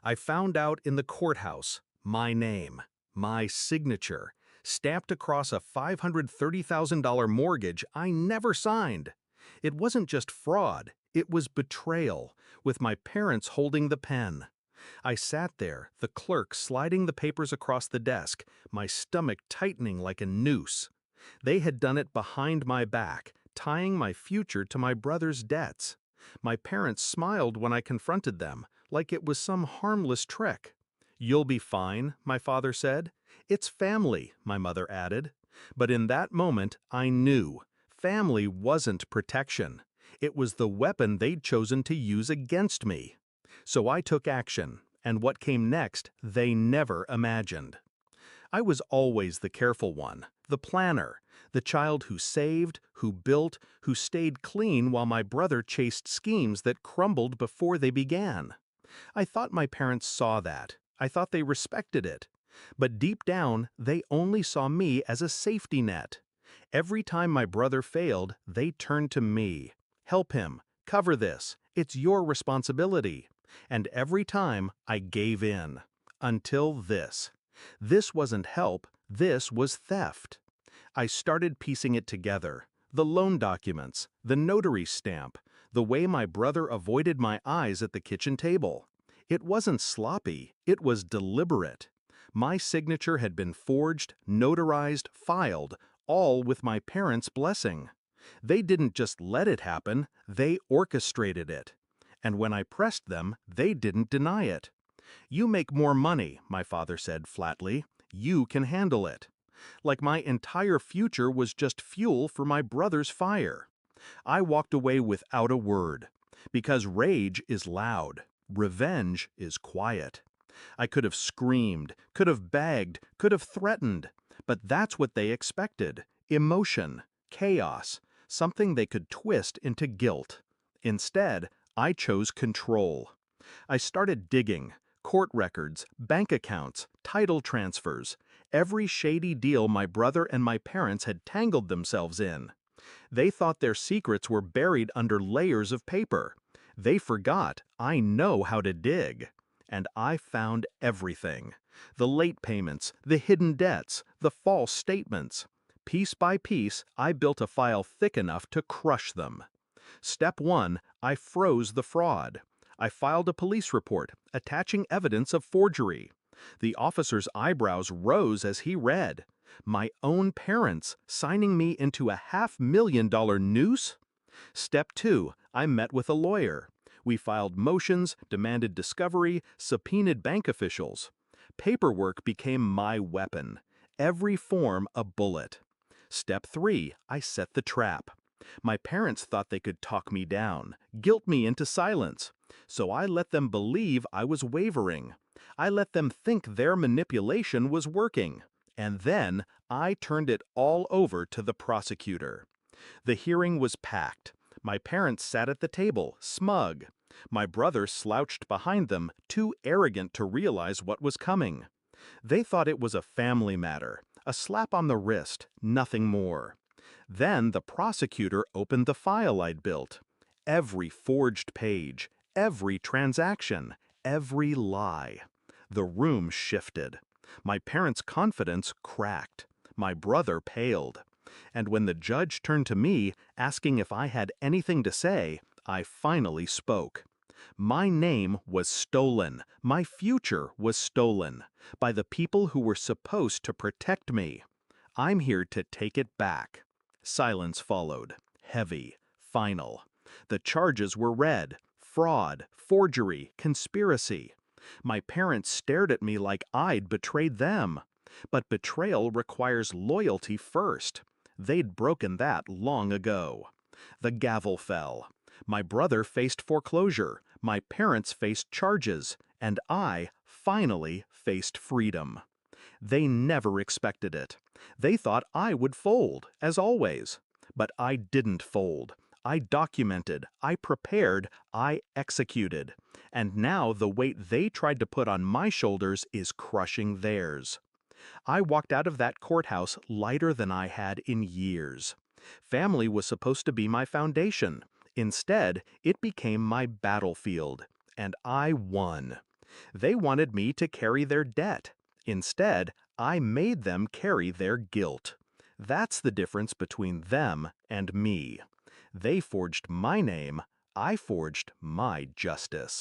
I found out in the courthouse my name, my signature, stamped across a $530,000 mortgage I never signed. It wasn't just fraud, it was betrayal, with my parents holding the pen. I sat there, the clerk sliding the papers across the desk, my stomach tightening like a noose. They had done it behind my back, tying my future to my brother's debts. My parents smiled when I confronted them, like it was some harmless trick. "You'll be fine," my father said. "It's family," my mother added. But in that moment, I knew. Family wasn't protection. It was the weapon they'd chosen to use against me. So I took action, and what came next, they never imagined. I was always the careful one, the planner, the child who saved, who built, who stayed clean while my brother chased schemes that crumbled before they began. I thought my parents saw that. I thought they respected it. But deep down, they only saw me as a safety net. Every time my brother failed, they turned to me. "Help him. Cover this. It's your responsibility." And every time, I gave in. Until this. This wasn't help, this was theft. I started piecing it together. The loan documents, the notary stamp, the way my brother avoided my eyes at the kitchen table. It wasn't sloppy, it was deliberate. My signature had been forged, notarized, filed, all with my parents' blessing. They didn't just let it happen, they orchestrated it. And when I pressed them, they didn't deny it. "You make more money," my father said flatly. "You can handle it." Like my entire future was just fuel for my brother's fire. I walked away without a word. Because rage is loud. Revenge is quiet. I could have screamed, could have begged, could have threatened. But that's what they expected. Emotion, chaos, something they could twist into guilt. Instead, I chose control. I started digging. Court records, bank accounts, title transfers, every shady deal my brother and my parents had tangled themselves in. They thought their secrets were buried under layers of paper. They forgot I know how to dig. And I found everything. The late payments, the hidden debts, the false statements. Piece by piece, I built a file thick enough to crush them. Step 1, I froze the fraud. I filed a police report, attaching evidence of forgery. The officer's eyebrows rose as he read. My own parents signing me into a $500,000 noose? Step 2, I met with a lawyer. We filed motions, demanded discovery, subpoenaed bank officials. Paperwork became my weapon. Every form a bullet. Step 3, I set the trap. My parents thought they could talk me down, guilt me into silence. So I let them believe I was wavering. I let them think their manipulation was working. And then I turned it all over to the prosecutor. The hearing was packed. My parents sat at the table, smug. My brother slouched behind them, too arrogant to realize what was coming. They thought it was a family matter, a slap on the wrist, nothing more. Then the prosecutor opened the file I'd built. Every forged page, every transaction, every lie. The room shifted. My parents' confidence cracked. My brother paled. And when the judge turned to me, asking if I had anything to say, I finally spoke. My name was stolen. My future was stolen. By the people who were supposed to protect me. I'm here to take it back. Silence followed. Heavy. Final. The charges were read. Fraud, forgery, conspiracy. My parents stared at me like I'd betrayed them. But betrayal requires loyalty first. They'd broken that long ago. The gavel fell. My brother faced foreclosure. My parents faced charges. And I, finally, faced freedom. They never expected it. They thought I would fold, as always. But I didn't fold. I documented, I prepared, I executed. And now the weight they tried to put on my shoulders is crushing theirs. I walked out of that courthouse lighter than I had in years. Family was supposed to be my foundation. Instead, it became my battlefield. And I won. They wanted me to carry their debt. Instead, I made them carry their guilt. That's the difference between them and me. They forged my name, I forged my justice.